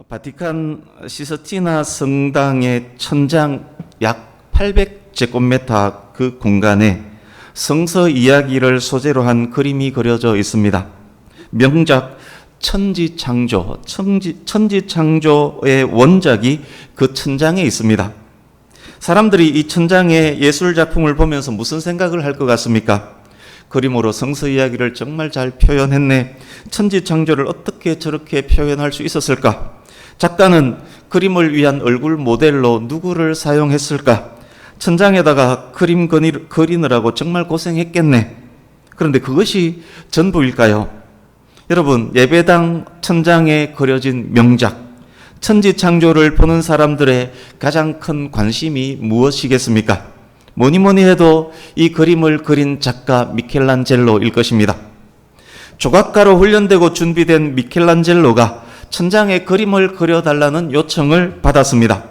바티칸 시스티나 성당의 천장 약 800제곱미터 그 공간에 성서 이야기를 소재로 한 그림이 그려져 있습니다. 명작 천지창조, 천지창조의 원작이 그 천장에 있습니다. 사람들이 이 천장의 예술작품을 보면서 무슨 생각을 할 것 같습니까? 그림으로 성서 이야기를 정말 잘 표현했네. 천지창조를 어떻게 저렇게 표현할 수 있었을까? 작가는 그림을 위한 얼굴 모델로 누구를 사용했을까? 천장에다가 그림 그리느라고 정말 고생했겠네. 그런데 그것이 전부일까요? 여러분, 예배당 천장에 그려진 명작, 천지창조를 보는 사람들의 가장 큰 관심이 무엇이겠습니까? 뭐니 해도 이 그림을 그린 작가 미켈란젤로일 것입니다. 조각가로 훈련되고 준비된 미켈란젤로가 천장에 그림을 그려달라는 요청을 받았습니다.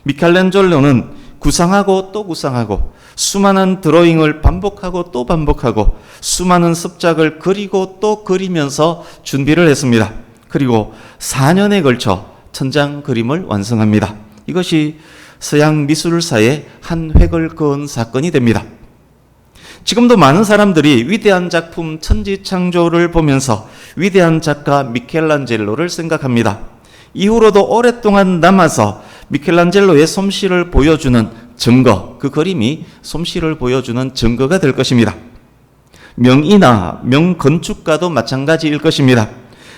미켈란젤로는 구상하고 또 구상하고 수많은 드로잉을 반복하고 또 반복하고 수많은 습작을 그리고 또 그리면서 준비를 했습니다. 그리고 4년에 걸쳐 천장 그림을 완성합니다. 이것이 서양 미술사의 한 획을 그은 사건이 됩니다. 지금도 많은 사람들이 위대한 작품 천지창조를 보면서 위대한 작가 미켈란젤로를 생각합니다. 이후로도 오랫동안 남아서 미켈란젤로의 솜씨를 보여주는 증거, 그 그림이 솜씨를 보여주는 증거가 될 것입니다. 명의나 명건축가도 마찬가지일 것입니다.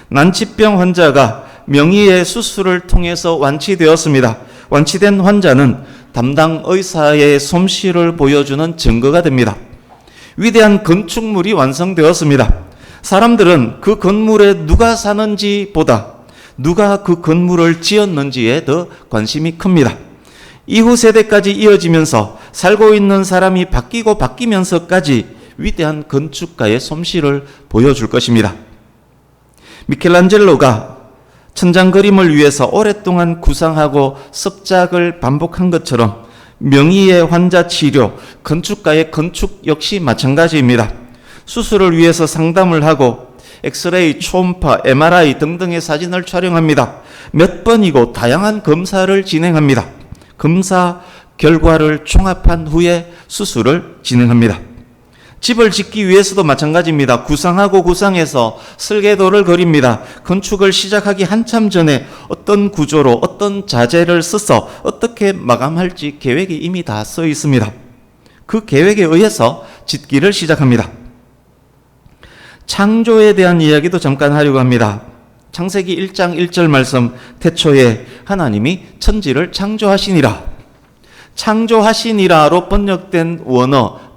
난치병 환자가 명의의 수술을 통해서 완치되었습니다. 완치된 환자는 담당 의사의 솜씨를 보여주는 증거가 됩니다. 위대한 건축물이 완성되었습니다. 사람들은 그 건물에 누가 사는지 보다 누가 그 건물을 지었는지에 더 관심이 큽니다. 이후 세대까지 이어지면서 살고 있는 사람이 바뀌고 바뀌면서까지 위대한 건축가의 솜씨를 보여줄 것입니다. 미켈란젤로가 천장 그림을 위해서 오랫동안 구상하고 습작을 반복한 것처럼 명의의 환자 치료, 건축가의 건축 역시 마찬가지입니다. 수술을 위해서 상담을 하고 엑스레이, 초음파, MRI 등등의 사진을 촬영합니다. 몇 번이고 다양한 검사를 진행합니다. 검사 결과를 종합한 후에 수술을 진행합니다. 집을 짓기 위해서도 마찬가지입니다. 구상하고 구상해서 설계도를 그립니다. 건축을 시작하기 한참 전에 어떤 구조로 어떤 자재를 써서 어떻게 마감할지 계획이 이미 다 써 있습니다. 그 계획에 의해서 짓기를 시작합니다. 창조에 대한 이야기도 잠깐 하려고 합니다. 창세기 1장 1절 말씀, 태초에 하나님이 천지를 창조하시니라. 창조하시니라로 번역된 원어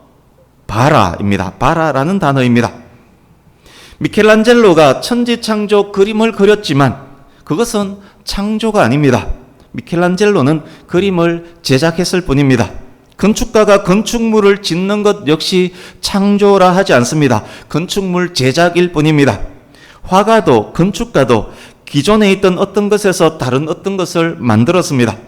바라입니다. 바라라는 단어입니다. 미켈란젤로가 천지창조 그림을 그렸지만 그것은 창조가 아닙니다. 미켈란젤로는 그림을 제작했을 뿐입니다. 건축가가 건축물을 짓는 것 역시 창조라 하지 않습니다. 건축물 제작일 뿐입니다. 화가도 건축가도 기존에 있던 어떤 것에서 다른 어떤 것을 만들었습니다.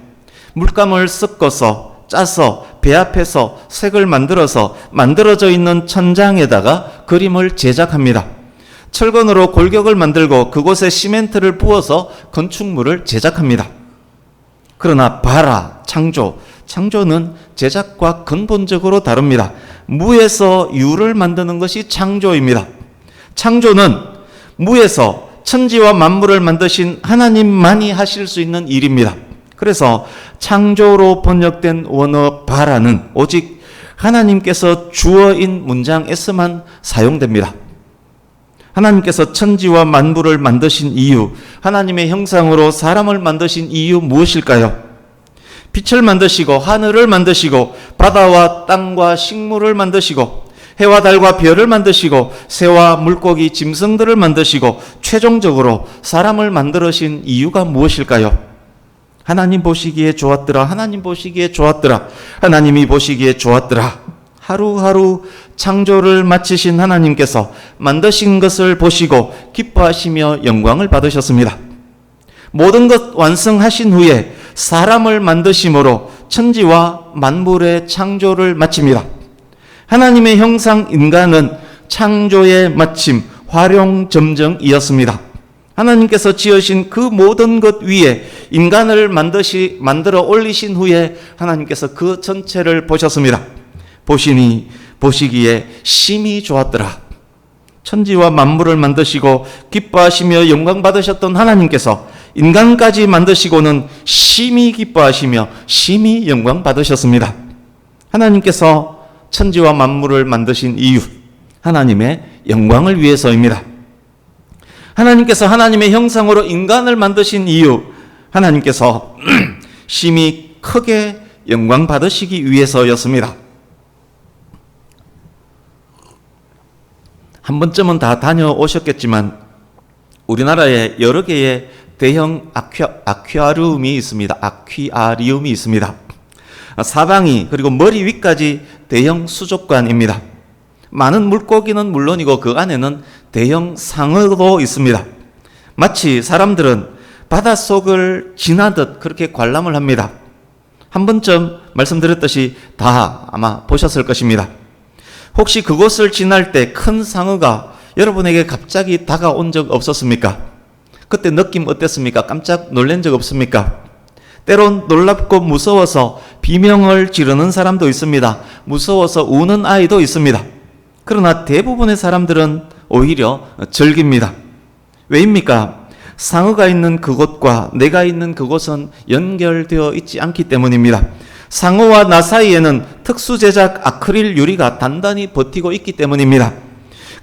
물감을 섞어서 짜서 배합해서 색을 만들어서 만들어져 있는 천장에다가 그림을 제작합니다. 철근으로 골격을 만들고 그곳에 시멘트를 부어서 건축물을 제작합니다. 그러나 바라, 창조는 제작과 근본적으로 다릅니다. 무에서 유를 만드는 것이 창조입니다. 창조는 무에서 천지와 만물을 만드신 하나님만이 하실 수 있는 일입니다. 그래서 창조로 번역된 원어 바라는 오직 하나님께서 주어인 문장에서만 사용됩니다. 하나님께서 천지와 만물을 만드신 이유, 하나님의 형상으로 사람을 만드신 이유 무엇일까요? 빛을 만드시고 하늘을 만드시고 바다와 땅과 식물을 만드시고 해와 달과 별을 만드시고 새와 물고기, 짐승들을 만드시고 최종적으로 사람을 만드신 이유가 무엇일까요? 하나님 보시기에 좋았더라. 하나님 보시기에 좋았더라. 하나님이 보시기에 좋았더라. 하루하루 창조를 마치신 하나님께서 만드신 것을 보시고 기뻐하시며 영광을 받으셨습니다. 모든 것 완성하신 후에 사람을 만드심으로 천지와 만물의 창조를 마칩니다. 하나님의 형상 인간은 창조의 마침, 활용점정이었습니다. 하나님께서 지으신 그 모든 것 위에 인간을 만들어 올리신 후에 하나님께서 그 전체를 보셨습니다. 보시기에 심히 좋았더라. 천지와 만물을 만드시고 기뻐하시며 영광 받으셨던 하나님께서 인간까지 만드시고는 심히 기뻐하시며 심히 영광 받으셨습니다. 하나님께서 천지와 만물을 만드신 이유, 하나님의 영광을 위해서입니다. 하나님께서 하나님의 형상으로 인간을 만드신 이유, 하나님께서 심히 크게 영광 받으시기 위해서였습니다. 한 번쯤은 다 다녀오셨겠지만 우리나라에 여러 개의 대형 아쿠아리움이 있습니다. 아쿠아리움이 있습니다. 사방이 그리고 머리 위까지 대형 수족관입니다. 많은 물고기는 물론이고 그 안에는 대형 상어도 있습니다. 마치 사람들은 바닷속을 지나듯 그렇게 관람을 합니다. 한 번쯤 말씀드렸듯이 다 아마 보셨을 것입니다. 혹시 그곳을 지날 때 큰 상어가 여러분에게 갑자기 다가온 적 없었습니까? 그때 느낌 어땠습니까? 깜짝 놀란 적 없습니까? 때론 놀랍고 무서워서 비명을 지르는 사람도 있습니다. 무서워서 우는 아이도 있습니다. 그러나 대부분의 사람들은 오히려 즐깁니다. 왜입니까? 상어가 있는 그곳과 내가 있는 그곳은 연결되어 있지 않기 때문입니다. 상어와 나 사이에는 특수 제작 아크릴 유리가 단단히 버티고 있기 때문입니다.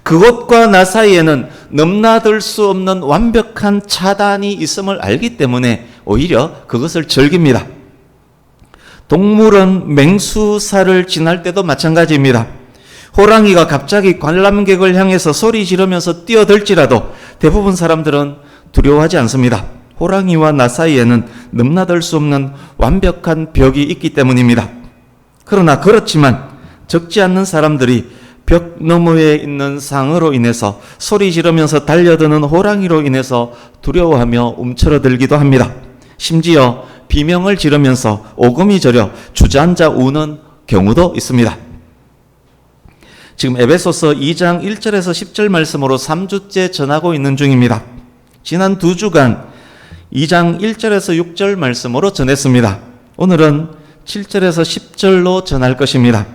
그것과 나 사이에는 넘나들 수 없는 완벽한 차단이 있음을 알기 때문에 오히려 그것을 즐깁니다. 동물은 맹수사를 지날 때도 마찬가지입니다. 호랑이가 갑자기 관람객을 향해서 소리 지르면서 뛰어들지라도 대부분 사람들은 두려워하지 않습니다. 호랑이와 나 사이에는 넘나들 수 없는 완벽한 벽이 있기 때문입니다. 그러나 그렇지만 적지 않는 사람들이 벽 너머에 있는 상어로 인해서 소리 지르면서 달려드는 호랑이로 인해서 두려워하며 움츠러들기도 합니다. 심지어 비명을 지르면서 오금이 저려 주저앉아 우는 경우도 있습니다. 지금 에베소서 2장 1절에서 10절 말씀으로 3주째 전하고 있는 중입니다. 지난 2주간 2장 1절에서 6절 말씀으로 전했습니다. 오늘은 7절에서 10절로 전할 것입니다.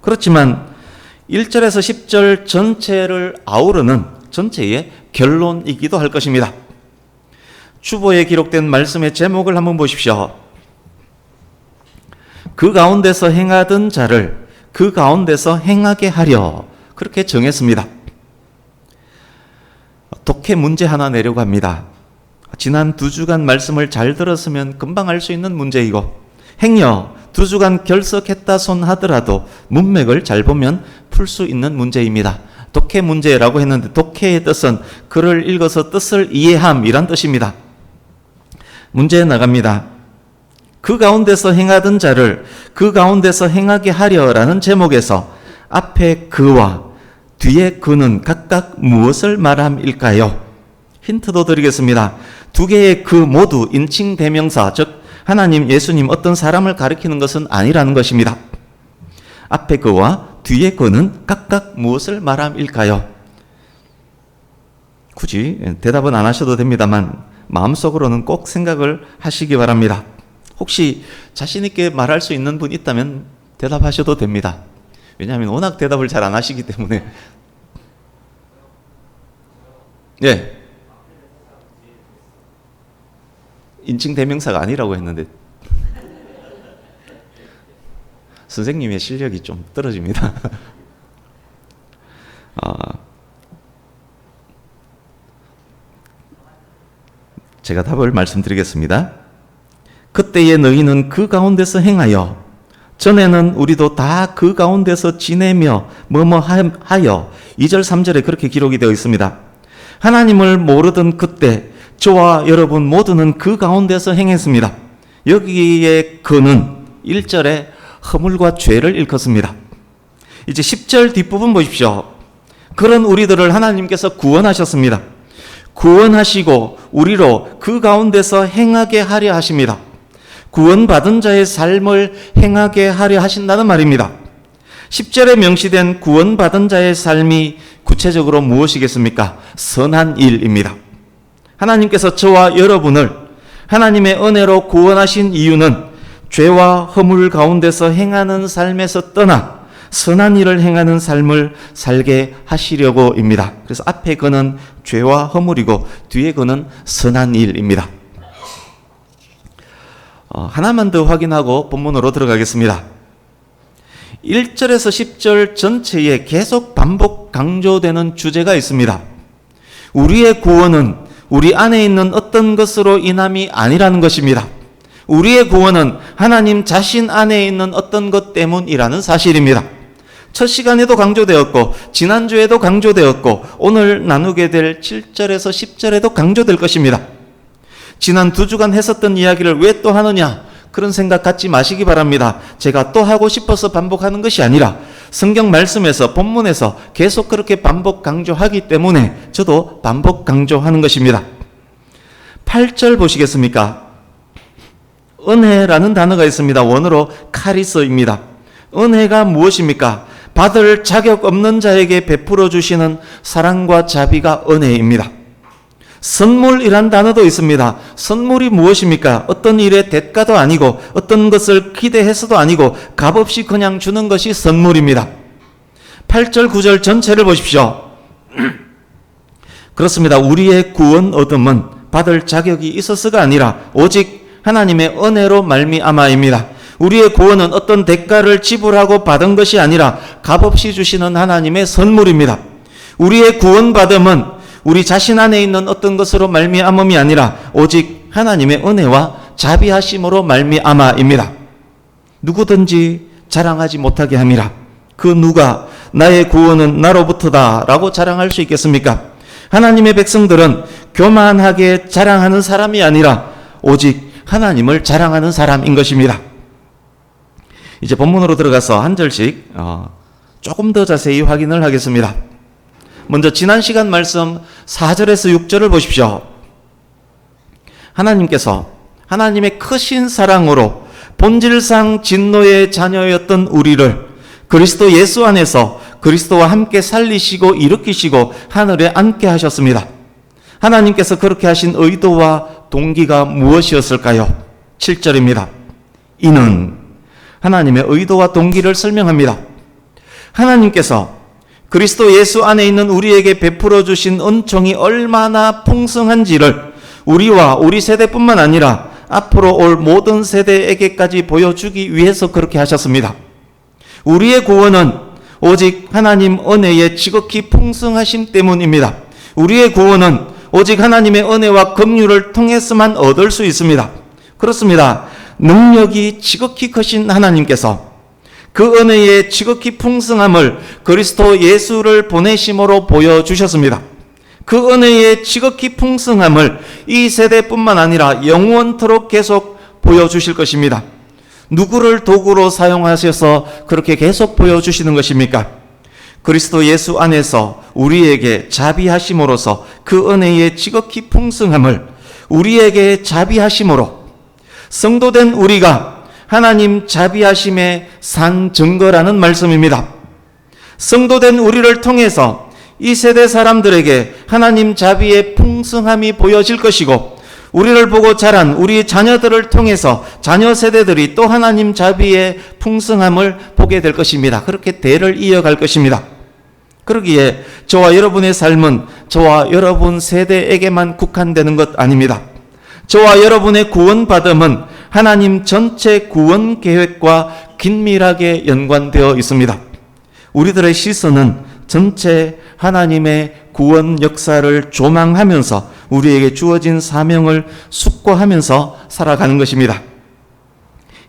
그렇지만 1절에서 10절 전체를 아우르는 전체의 결론이기도 할 것입니다. 주보에 기록된 말씀의 제목을 한번 보십시오. 그 가운데서 행하던 자를 그 가운데서 행하게 하려, 그렇게 정했습니다. 독해 문제 하나 내려고 합니다. 지난 2주간 말씀을 잘 들었으면 금방 알 수 있는 문제이고, 행여 2주간 결석했다 손 하더라도 문맥을 잘 보면 풀 수 있는 문제입니다. 독해 문제라고 했는데 독해의 뜻은 글을 읽어서 뜻을 이해함이란 뜻입니다. 문제에 나갑니다. 그 가운데서 행하던 자를 그 가운데서 행하게 하려라는 제목에서 앞에 그와 뒤에 그는 각각 무엇을 말함일까요? 힌트도 드리겠습니다. 두 개의 그 모두 인칭 대명사, 즉 하나님, 예수님, 어떤 사람을 가리키는 것은 아니라는 것입니다. 앞에 그와 뒤에 그는 각각 무엇을 말함일까요? 굳이 대답은 안 하셔도 됩니다만 마음속으로는 꼭 생각을 하시기 바랍니다. 혹시 자신 있게 말할 수 있는 분 있다면 대답하셔도 됩니다. 왜냐하면 워낙 대답을 잘 안 하시기 때문에. 예. 인칭 대명사가 아니라고 했는데 선생님의 실력이 좀 떨어집니다. 제가 답을 말씀드리겠습니다. 그때에 너희는 그 가운데서 행하여, 전에는 우리도 다 그 가운데서 지내며 뭐뭐 하여, 2절 3절에 그렇게 기록이 되어 있습니다. 하나님을 모르던 그때 저와 여러분 모두는 그 가운데서 행했습니다. 여기에 그는 1절에 허물과 죄를 일컫습니다. 이제 10절 뒷부분 보십시오. 그런 우리들을 하나님께서 구원하셨습니다. 구원하시고 우리로 그 가운데서 행하게 하려 하십니다. 구원받은 자의 삶을 행하게 하려 하신다는 말입니다. 10절에 명시된 구원받은 자의 삶이 구체적으로 무엇이겠습니까? 선한 일입니다. 하나님께서 저와 여러분을 하나님의 은혜로 구원하신 이유는 죄와 허물 가운데서 행하는 삶에서 떠나 선한 일을 행하는 삶을 살게 하시려고입니다. 그래서 앞에 그는 죄와 허물이고 뒤에 그는 선한 일입니다. 하나만 더 확인하고 본문으로 들어가겠습니다. 1절에서 10절 전체에 계속 반복 강조되는 주제가 있습니다. 우리의 구원은 우리 안에 있는 어떤 것으로 인함이 아니라는 것입니다. 우리의 구원은 하나님 자신 안에 있는 어떤 것 때문이라는 사실입니다. 첫 시간에도 강조되었고 지난주에도 강조되었고 오늘 나누게 될 7절에서 10절에도 강조될 것입니다. 지난 2주간 했었던 이야기를 왜 또 하느냐, 그런 생각 갖지 마시기 바랍니다. 제가 또 하고 싶어서 반복하는 것이 아니라 성경 말씀에서 본문에서 계속 그렇게 반복 강조하기 때문에 저도 반복 강조하는 것입니다. 8절 보시겠습니까? 은혜라는 단어가 있습니다. 원어로 카리스입니다. 은혜가 무엇입니까? 받을 자격 없는 자에게 베풀어 주시는 사랑과 자비가 은혜입니다. 선물이란 단어도 있습니다. 선물이 무엇입니까? 어떤 일의 대가도 아니고 어떤 것을 기대해서도 아니고 값없이 그냥 주는 것이 선물입니다. 8절 9절 전체를 보십시오. 그렇습니다. 우리의 구원 얻음은 받을 자격이 있어서가 아니라 오직 하나님의 은혜로 말미암아입니다. 우리의 구원은 어떤 대가를 지불하고 받은 것이 아니라 값없이 주시는 하나님의 선물입니다. 우리의 구원받음은 우리 자신 안에 있는 어떤 것으로 말미암음이 아니라 오직 하나님의 은혜와 자비하심으로 말미암아입니다. 누구든지 자랑하지 못하게 함이라. 그 누가 나의 구원은 나로부터다 라고 자랑할 수 있겠습니까? 하나님의 백성들은 교만하게 자랑하는 사람이 아니라 오직 하나님을 자랑하는 사람인 것입니다. 이제 본문으로 들어가서 한 절씩 조금 더 자세히 확인을 하겠습니다. 먼저 지난 시간 말씀 4절에서 6절을 보십시오. 하나님께서 하나님의 크신 사랑으로 본질상 진노의 자녀였던 우리를 그리스도 예수 안에서 그리스도와 함께 살리시고 일으키시고 하늘에 앉게 하셨습니다. 하나님께서 그렇게 하신 의도와 동기가 무엇이었을까요? 7절입니다. 이는 하나님의 의도와 동기를 설명합니다. 하나님께서 그리스도 예수 안에 있는 우리에게 베풀어 주신 은총이 얼마나 풍성한지를 우리와 우리 세대뿐만 아니라 앞으로 올 모든 세대에게까지 보여주기 위해서 그렇게 하셨습니다. 우리의 구원은 오직 하나님 은혜의 지극히 풍성하심 때문입니다. 우리의 구원은 오직 하나님의 은혜와 긍휼을 통해서만 얻을 수 있습니다. 그렇습니다. 능력이 지극히 크신 하나님께서 그 은혜의 지극히 풍성함을 그리스도 예수를 보내심으로 보여주셨습니다. 그 은혜의 지극히 풍성함을 이 세대뿐만 아니라 영원토록 계속 보여주실 것입니다. 누구를 도구로 사용하셔서 그렇게 계속 보여주시는 것입니까? 그리스도 예수 안에서 우리에게 자비하심으로써 그 은혜의 지극히 풍성함을 우리에게 자비하심으로 성도된 우리가 하나님 자비하심의 산 증거라는 말씀입니다. 성도된 우리를 통해서 이 세대 사람들에게 하나님 자비의 풍성함이 보여질 것이고 우리를 보고 자란 우리 자녀들을 통해서 자녀 세대들이 또 하나님 자비의 풍성함을 보게 될 것입니다. 그렇게 대를 이어갈 것입니다. 그러기에 저와 여러분의 삶은 저와 여러분 세대에게만 국한되는 것 아닙니다. 저와 여러분의 구원받음은 하나님 전체 구원 계획과 긴밀하게 연관되어 있습니다. 우리들의 시선은 전체 하나님의 구원 역사를 조망하면서 우리에게 주어진 사명을 숙고하면서 살아가는 것입니다.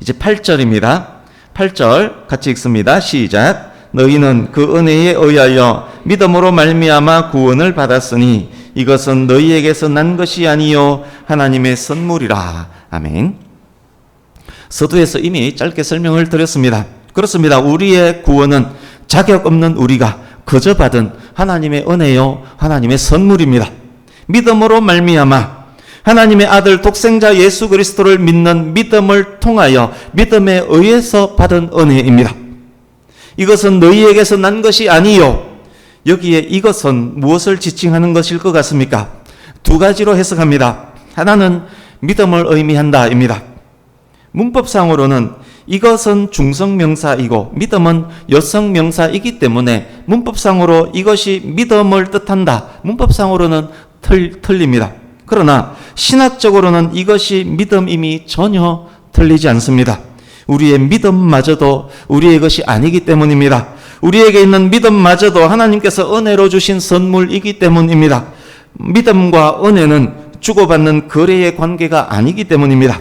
이제 8절입니다. 8절 같이 읽습니다. 시작. 너희는 그 은혜에 의하여 믿음으로 말미암아 구원을 받았으니 이것은 너희에게서 난 것이 아니요 하나님의 선물이라. 아멘. 서두에서 이미 짧게 설명을 드렸습니다. 그렇습니다. 우리의 구원은 자격 없는 우리가 거저 받은 하나님의 은혜요 하나님의 선물입니다. 믿음으로 말미암아 하나님의 아들 독생자 예수 그리스도를 믿는 믿음을 통하여 믿음에 의해서 받은 은혜입니다. 이것은 너희에게서 난 것이 아니요. 여기에 이것은 무엇을 지칭하는 것일 것 같습니까? 두 가지로 해석합니다. 하나는 믿음을 의미한다입니다. 문법상으로는 이것은 중성명사이고 믿음은 여성명사이기 때문에 문법상으로 이것이 믿음을 뜻한다. 문법상으로는 틀립니다. 그러나 신학적으로는 이것이 믿음임이 전혀 틀리지 않습니다. 우리의 믿음마저도 우리의 것이 아니기 때문입니다. 우리에게 있는 믿음마저도 하나님께서 은혜로 주신 선물이기 때문입니다. 믿음과 은혜는 주고받는 거래의 관계가 아니기 때문입니다.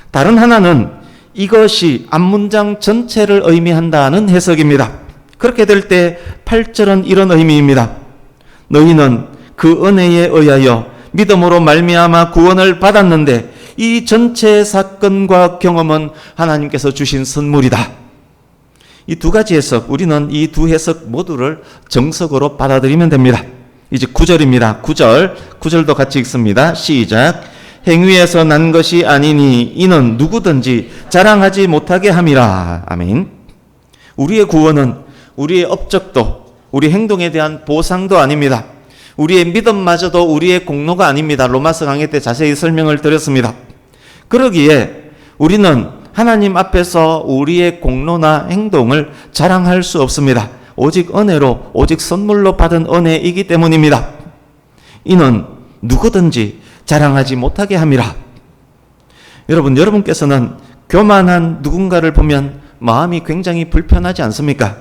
다른 하나는 이것이 앞문장 전체를 의미한다는 해석입니다. 그렇게 될 때 8절은 이런 의미입니다. 너희는 그 은혜에 의하여 믿음으로 말미암아 구원을 받았는데 이 전체 사건과 경험은 하나님께서 주신 선물이다. 이 두 가지 해석, 우리는 이 두 해석 모두를 정석으로 받아들이면 됩니다. 이제 9절입니다. 9절도 같이 읽습니다. 시작. 행위에서 난 것이 아니니 이는 누구든지 자랑하지 못하게 함이라. 아멘. 우리의 구원은 우리의 업적도 우리 행동에 대한 보상도 아닙니다. 우리의 믿음마저도 우리의 공로가 아닙니다. 로마서 강의 때 자세히 설명을 드렸습니다. 그러기에 우리는 하나님 앞에서 우리의 공로나 행동을 자랑할 수 없습니다. 오직 은혜로, 오직 선물로 받은 은혜이기 때문입니다. 이는 누구든지 자랑하지 못하게 함이라. 여러분께서는 교만한 누군가를 보면 마음이 굉장히 불편하지 않습니까?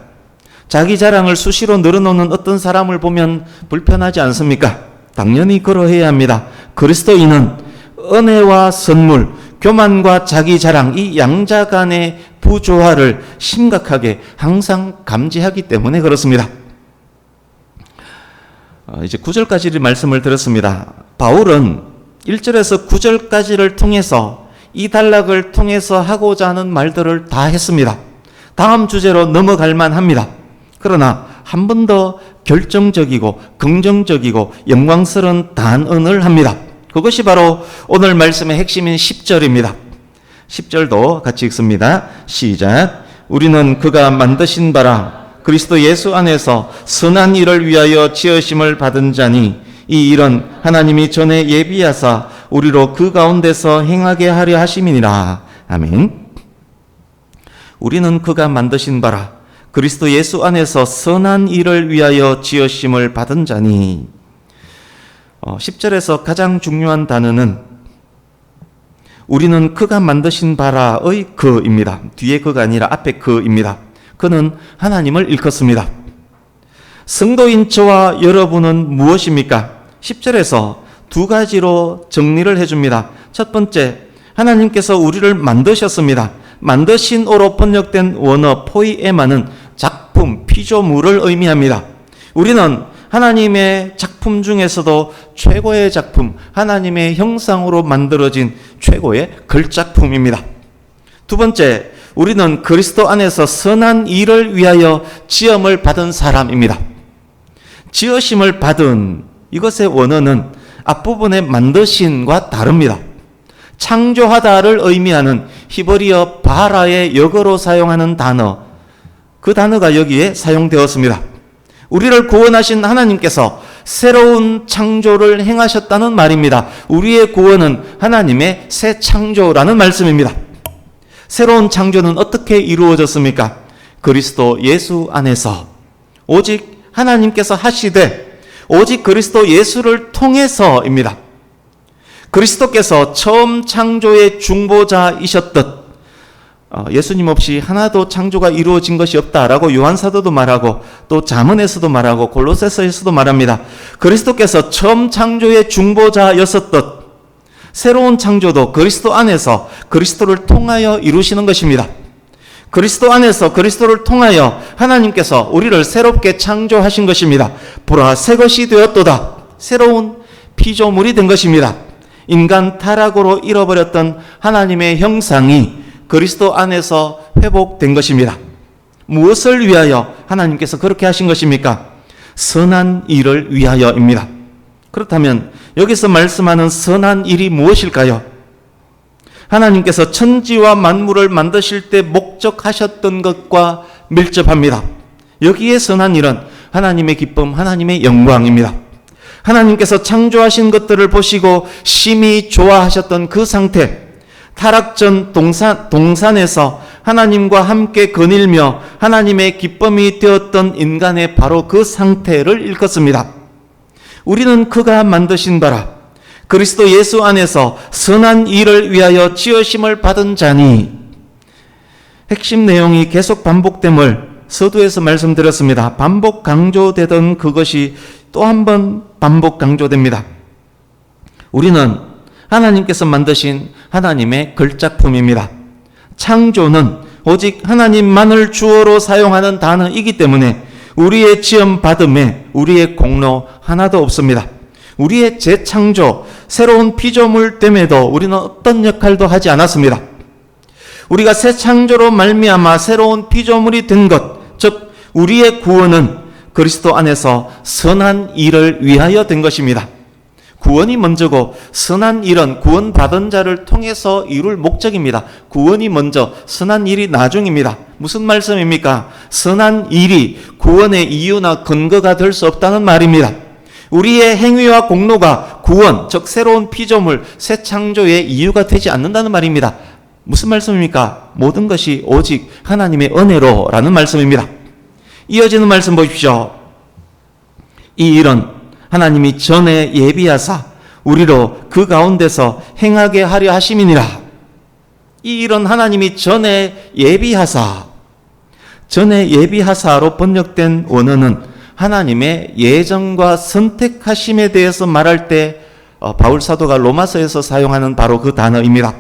자기 자랑을 수시로 늘어놓는 어떤 사람을 보면 불편하지 않습니까? 당연히 그러해야 합니다. 그리스도인은 은혜와 선물, 교만과 자기 자랑, 이 양자 간의 부조화를 심각하게 항상 감지하기 때문에 그렇습니다. 이제 9절까지 말씀을 드렸습니다. 바울은 1절에서 9절까지를 통해서 이 단락을 통해서 하고자 하는 말들을 다 했습니다. 다음 주제로 넘어갈 만합니다. 그러나 한 번 더 결정적이고 긍정적이고 영광스러운 단언을 합니다. 그것이 바로 오늘 말씀의 핵심인 10절입니다. 10절도 같이 읽습니다. 시작. 우리는 그가 만드신 바라 그리스도 예수 안에서 선한 일을 위하여 지으심을 받은 자니 이 일은 하나님이 전에 예비하사 우리로 그 가운데서 행하게 하려 하심이니라. 아멘. 우리는 그가 만드신 바라 그리스도 예수 안에서 선한 일을 위하여 지으심을 받은 자니 10절에서 가장 중요한 단어는 우리는 그가 만드신 바라의 그입니다. 뒤에 그가 아니라 앞에 그입니다. 그는 하나님을 일컫습니다. 성도인 저와 여러분은 무엇입니까? 10절에서 두 가지로 정리를 해줍니다. 첫 번째, 하나님께서 우리를 만드셨습니다. 만드신오로 번역된 원어 포이에마는 작품, 피조물을 의미합니다. 우리는 하나님의 작품 중에서도 최고의 작품, 하나님의 형상으로 만들어진 최고의 걸작품입니다. 두 번째, 우리는 그리스도 안에서 선한 일을 위하여 지음을 받은 사람입니다. 지으심을 받은 이것의 원어는 앞부분의 만드신과 다릅니다. 창조하다를 의미하는 히브리어 바라의 역어로 사용하는 단어, 그 단어가 여기에 사용되었습니다. 우리를 구원하신 하나님께서 새로운 창조를 행하셨다는 말입니다. 우리의 구원은 하나님의 새 창조라는 말씀입니다. 새로운 창조는 어떻게 이루어졌습니까? 그리스도 예수 안에서 오직 하나님께서 하시되 오직 그리스도 예수를 통해서입니다. 그리스도께서 처음 창조의 중보자이셨듯 예수님 없이 하나도 창조가 이루어진 것이 없다라고 요한사도도 말하고 또 잠언에서도 말하고 골로새서에서도 말합니다. 그리스도께서 처음 창조의 중보자였었듯 새로운 창조도 그리스도 안에서 그리스도를 통하여 이루시는 것입니다. 그리스도 안에서 그리스도를 통하여 하나님께서 우리를 새롭게 창조하신 것입니다. 보라, 새 것이 되었도다. 새로운 피조물이 된 것입니다. 인간 타락으로 잃어버렸던 하나님의 형상이 그리스도 안에서 회복된 것입니다. 무엇을 위하여 하나님께서 그렇게 하신 것입니까? 선한 일을 위하여입니다. 그렇다면 여기서 말씀하는 선한 일이 무엇일까요? 하나님께서 천지와 만물을 만드실 때 목적하셨던 것과 밀접합니다. 여기에 선한 일은 하나님의 기쁨, 하나님의 영광입니다. 하나님께서 창조하신 것들을 보시고 심히 좋아하셨던 그 상태, 타락 전 동산에서 하나님과 함께 거닐며 하나님의 기쁨이 되었던 인간의 바로 그 상태를 일컫습니다. 우리는 그가 만드신 바라 그리스도 예수 안에서 선한 일을 위하여 지으심을 받은 자니. 핵심 내용이 계속 반복됨을 서두에서 말씀드렸습니다. 반복 강조되던 그것이 또 한 번 반복 강조됩니다. 우리는 하나님께서 만드신 하나님의 걸작품입니다. 창조는 오직 하나님만을 주어로 사용하는 단어이기 때문에 우리의 지음 받음에 우리의 공로 하나도 없습니다. 우리의 재창조, 새로운 피조물 됨에도 우리는 어떤 역할도 하지 않았습니다. 우리가 새 창조로 말미암아 새로운 피조물이 된 것, 즉 우리의 구원은 그리스도 안에서 선한 일을 위하여 된 것입니다. 구원이 먼저고 선한 일은 구원받은 자를 통해서 이룰 목적입니다. 구원이 먼저, 선한 일이 나중입니다. 무슨 말씀입니까? 선한 일이 구원의 이유나 근거가 될 수 없다는 말입니다. 우리의 행위와 공로가 구원, 즉 새로운 피조물, 새 창조의 이유가 되지 않는다는 말입니다. 무슨 말씀입니까? 모든 것이 오직 하나님의 은혜로라는 말씀입니다. 이어지는 말씀 보십시오. 이 일은 하나님이 전에 예비하사 우리로 그 가운데서 행하게 하려 하심이니라. 이 일은 하나님이 전에 예비하사, 전에 예비하사로 번역된 원어는 하나님의 예정과 선택하심에 대해서 말할 때 바울 사도가 로마서에서 사용하는 바로 그 단어입니다.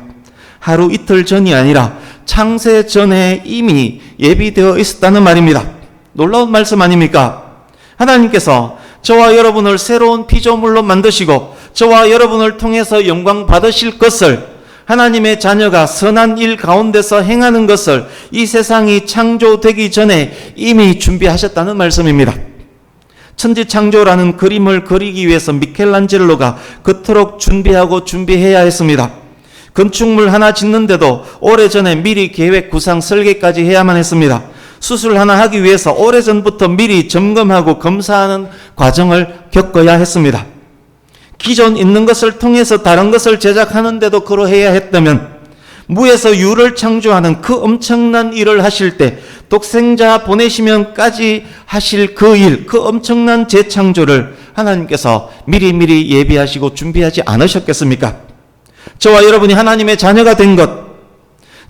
하루 이틀 전이 아니라 창세 전에 이미 예비되어 있었다는 말입니다. 놀라운 말씀 아닙니까? 하나님께서 저와 여러분을 새로운 피조물로 만드시고 저와 여러분을 통해서 영광 받으실 것을, 하나님의 자녀가 선한 일 가운데서 행하는 것을 이 세상이 창조되기 전에 이미 준비하셨다는 말씀입니다. 천지창조라는 그림을 그리기 위해서 미켈란젤로가 그토록 준비해야 했습니다. 건축물 하나 짓는데도 오래전에 미리 계획, 구상, 설계까지 해야만 했습니다. 수술 하나 하기 위해서 오래전부터 미리 점검하고 검사하는 과정을 겪어야 했습니다. 기존 있는 것을 통해서 다른 것을 제작하는데도 그러해야 했다면 무에서 유를 창조하는 그 엄청난 일을 하실 때 독생자 보내시면까지 하실 그 일, 그 엄청난 재창조를 하나님께서 미리미리 예비하시고 준비하지 않으셨겠습니까? 저와 여러분이 하나님의 자녀가 된 것,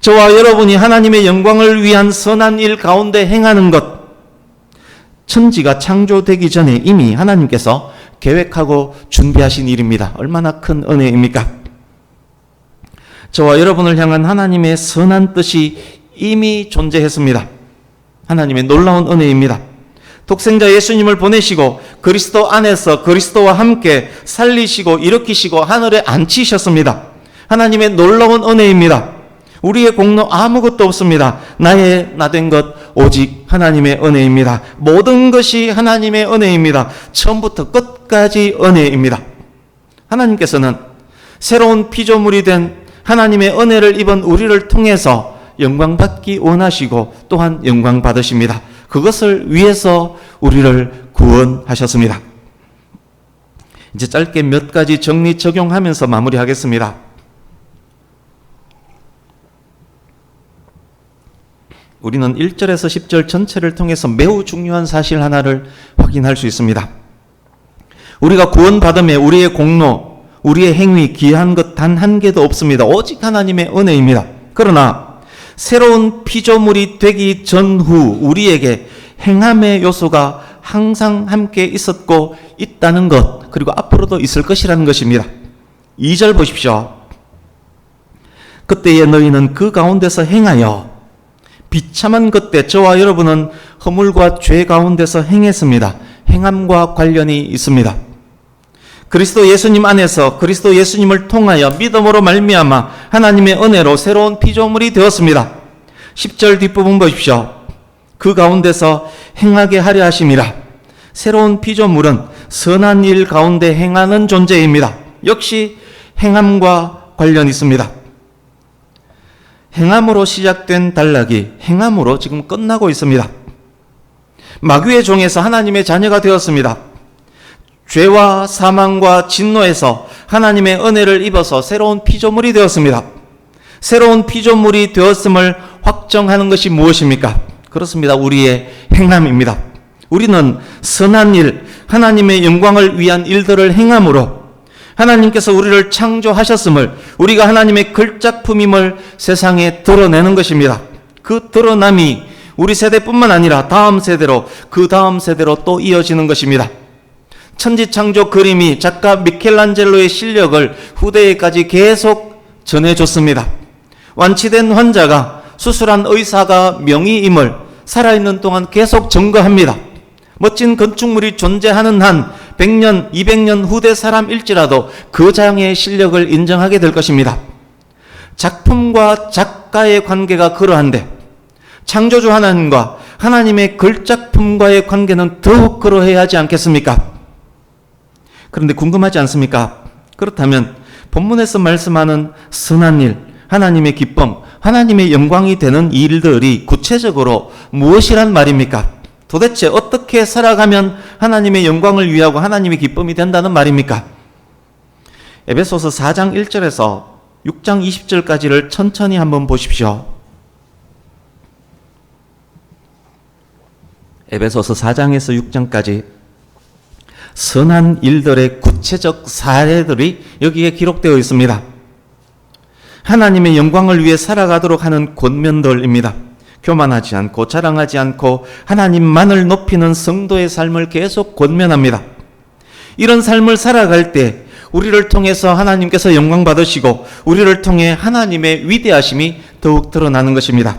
저와 여러분이 하나님의 영광을 위한 선한 일 가운데 행하는 것, 천지가 창조되기 전에 이미 하나님께서 계획하고 준비하신 일입니다. 얼마나 큰 은혜입니까? 저와 여러분을 향한 하나님의 선한 뜻이 이미 존재했습니다. 하나님의 놀라운 은혜입니다. 독생자 예수님을 보내시고 그리스도 안에서 그리스도와 함께 살리시고 일으키시고 하늘에 앉히셨습니다. 하나님의 놀라운 은혜입니다. 우리의 공로 아무것도 없습니다. 나 된 것 오직 하나님의 은혜입니다. 모든 것이 하나님의 은혜입니다. 처음부터 끝까지 은혜입니다. 하나님께서는 새로운 피조물이 된 하나님의 은혜를 입은 우리를 통해서 영광받기 원하시고 또한 영광받으십니다. 그것을 위해서 우리를 구원하셨습니다. 이제 짧게 몇 가지 정리 적용하면서 마무리하겠습니다. 우리는 1절에서 10절 전체를 통해서 매우 중요한 사실 하나를 확인할 수 있습니다. 우리가 구원받음에 우리의 공로, 우리의 행위, 기여한 것 단 한 개도 없습니다. 오직 하나님의 은혜입니다. 그러나 새로운 피조물이 되기 전후 우리에게 행함의 요소가 항상 함께 있었고 있다는 것, 그리고 앞으로도 있을 것이라는 것입니다. 2절 보십시오. 그때에 너희는 그 가운데서 행하여 비참한 그때 저와 여러분은 허물과 죄 가운데서 행했습니다. 행함과 관련이 있습니다. 그리스도 예수님 안에서 그리스도 예수님을 통하여 믿음으로 말미암아 하나님의 은혜로 새로운 피조물이 되었습니다. 10절 뒷부분 보십시오. 그 가운데서 행하게 하려 하심이라. 새로운 피조물은 선한 일 가운데 행하는 존재입니다. 역시 행함과 관련이 있습니다. 행함으로 시작된 단락이 행함으로 지금 끝나고 있습니다. 마귀의 종에서 하나님의 자녀가 되었습니다. 죄와 사망과 진노에서 하나님의 은혜를 입어서 새로운 피조물이 되었습니다. 새로운 피조물이 되었음을 확정하는 것이 무엇입니까? 그렇습니다. 우리의 행함입니다. 우리는 선한 일, 하나님의 영광을 위한 일들을 행함으로 하나님께서 우리를 창조하셨음을, 우리가 하나님의 걸작품임을 세상에 드러내는 것입니다. 그 드러남이 우리 세대뿐만 아니라 다음 세대로, 그 다음 세대로 또 이어지는 것입니다. 천지창조 그림이 작가 미켈란젤로의 실력을 후대에까지 계속 전해줬습니다. 완치된 환자가 수술한 의사가 명의임을 살아있는 동안 계속 증거합니다. 멋진 건축물이 존재하는 한 100년, 200년 후대 사람일지라도 그 장의 실력을 인정하게 될 것입니다. 작품과 작가의 관계가 그러한데 창조주 하나님과 하나님의 걸작품과의 관계는 더욱 그러해야 하지 않겠습니까? 그런데 궁금하지 않습니까? 그렇다면 본문에서 말씀하는 선한 일, 하나님의 기쁨, 하나님의 영광이 되는 일들이 구체적으로 무엇이란 말입니까? 도대체 어떻게 살아가면 하나님의 영광을 위하고 하나님의 기쁨이 된다는 말입니까? 에베소서 4장 1절에서 6장 20절까지를 천천히 한번 보십시오. 에베소서 4장에서 6장까지 선한 일들의 구체적 사례들이 여기에 기록되어 있습니다. 하나님의 영광을 위해 살아가도록 하는 권면들입니다. 교만하지 않고 자랑하지 않고 하나님만을 높이는 성도의 삶을 계속 권면합니다. 이런 삶을 살아갈 때 우리를 통해서 하나님께서 영광 받으시고 우리를 통해 하나님의 위대하심이 더욱 드러나는 것입니다.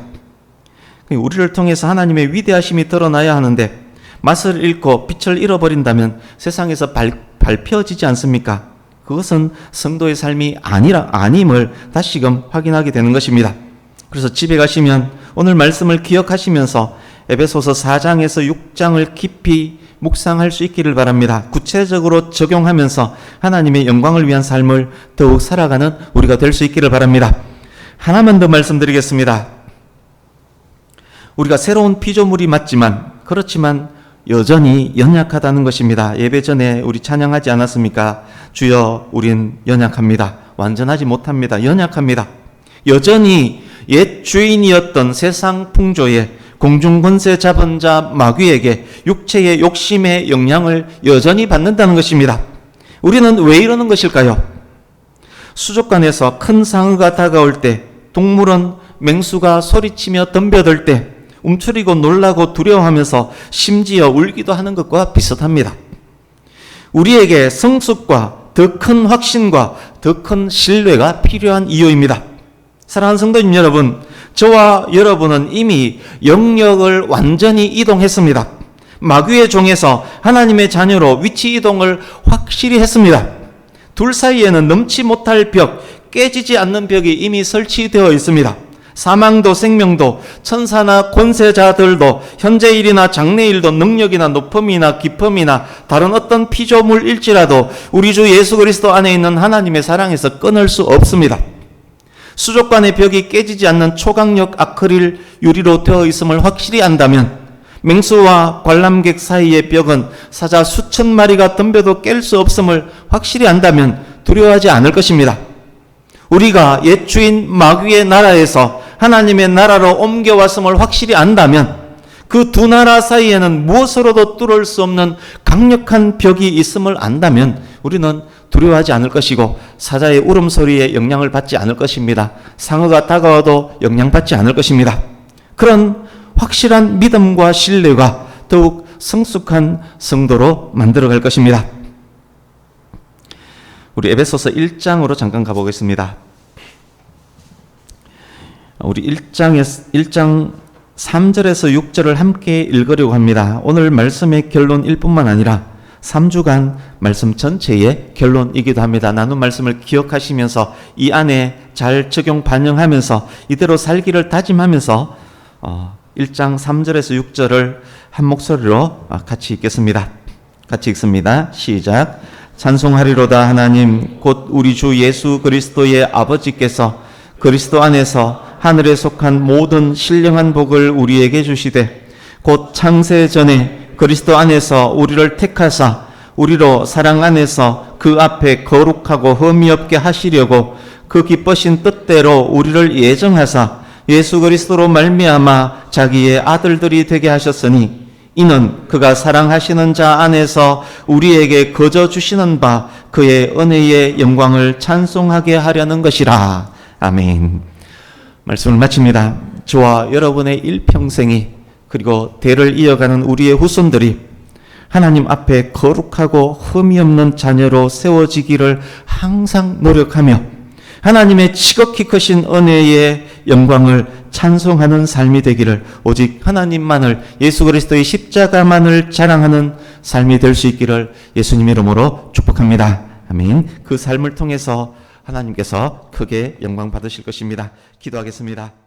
우리를 통해서 하나님의 위대하심이 드러나야 하는데 맛을 잃고 빛을 잃어버린다면 세상에서 밟혀지지 않습니까? 그것은 성도의 삶이 아님을 다시금 확인하게 되는 것입니다. 그래서 집에 가시면 오늘 말씀을 기억하시면서 에베소서 4장에서 6장을 깊이 묵상할 수 있기를 바랍니다. 구체적으로 적용하면서 하나님의 영광을 위한 삶을 더욱 살아가는 우리가 될 수 있기를 바랍니다. 하나만 더 말씀드리겠습니다. 우리가 새로운 피조물이 맞지만 그렇지만 여전히 연약하다는 것입니다. 예배 전에 우리 찬양하지 않았습니까? 주여 우린 연약합니다. 완전하지 못합니다. 연약합니다. 여전히 옛 주인이었던 세상 풍조에 공중권세 잡은 자 마귀에게 육체의 욕심의 영향을 여전히 받는다는 것입니다. 우리는 왜 이러는 것일까요? 수족관에서 큰 상어가 다가올 때, 동물은 맹수가 소리치며 덤벼들 때 움츠리고 놀라고 두려워하면서 심지어 울기도 하는 것과 비슷합니다. 우리에게 성숙과 더 큰 확신과 더 큰 신뢰가 필요한 이유입니다. 사랑하는 성도님 여러분, 저와 여러분은 이미 영역을 완전히 이동했습니다. 마귀의 종에서 하나님의 자녀로 위치 이동을 확실히 했습니다. 둘 사이에는 넘지 못할 벽, 깨지지 않는 벽이 이미 설치되어 있습니다. 사망도 생명도 천사나 권세자들도 현재 일이나 장래일도 능력이나 높음이나 깊음이나 다른 어떤 피조물일지라도 우리 주 예수 그리스도 안에 있는 하나님의 사랑에서 끊을 수 없습니다. 수족관의 벽이 깨지지 않는 초강력 아크릴 유리로 되어 있음을 확실히 안다면 맹수와 관람객 사이의 벽은 사자 수천 마리가 덤벼도 깰 수 없음을 확실히 안다면 두려워하지 않을 것입니다. 우리가 옛 주인 마귀의 나라에서 하나님의 나라로 옮겨왔음을 확실히 안다면 그 두 나라 사이에는 무엇으로도 뚫을 수 없는 강력한 벽이 있음을 안다면 우리는 두려워하지 않을 것이고 사자의 울음소리에 영향을 받지 않을 것입니다. 상어가 다가와도 영향받지 않을 것입니다. 그런 확실한 믿음과 신뢰가 더욱 성숙한 성도로 만들어갈 것입니다. 우리 에베소서 1장으로 잠깐 가보겠습니다. 우리 1장 3절에서 6절을 함께 읽으려고 합니다. 오늘 말씀의 결론일 뿐만 아니라 3주간 말씀 전체의 결론이기도 합니다. 나눈 말씀을 기억하시면서 이 안에 잘 적용 반영하면서 이대로 살기를 다짐하면서 1장 3절에서 6절을 한 목소리로 같이 읽겠습니다. 같이 읽습니다. 시작. 찬송하리로다 하나님 곧 우리 주 예수 그리스도의 아버지께서 그리스도 안에서 하늘에 속한 모든 신령한 복을 우리에게 주시되 곧 창세 전에 그리스도 안에서 우리를 택하사 우리로 사랑 안에서 그 앞에 거룩하고 흠이 없게 하시려고 그 기쁘신 뜻대로 우리를 예정하사 예수 그리스도로 말미암아 자기의 아들들이 되게 하셨으니 이는 그가 사랑하시는 자 안에서 우리에게 거저 주시는 바 그의 은혜의 영광을 찬송하게 하려는 것이라. 아멘. 말씀을 마칩니다. 저와 여러분의 일평생이 그리고 대를 이어가는 우리의 후손들이 하나님 앞에 거룩하고 흠이 없는 자녀로 세워지기를 항상 노력하며 하나님의 지극히 크신 은혜의 영광을 찬송하는 삶이 되기를, 오직 하나님만을, 예수 그리스도의 십자가만을 자랑하는 삶이 될 수 있기를 예수님의 이름으로 축복합니다. 아멘. 그 삶을 통해서 하나님께서 크게 영광 받으실 것입니다. 기도하겠습니다.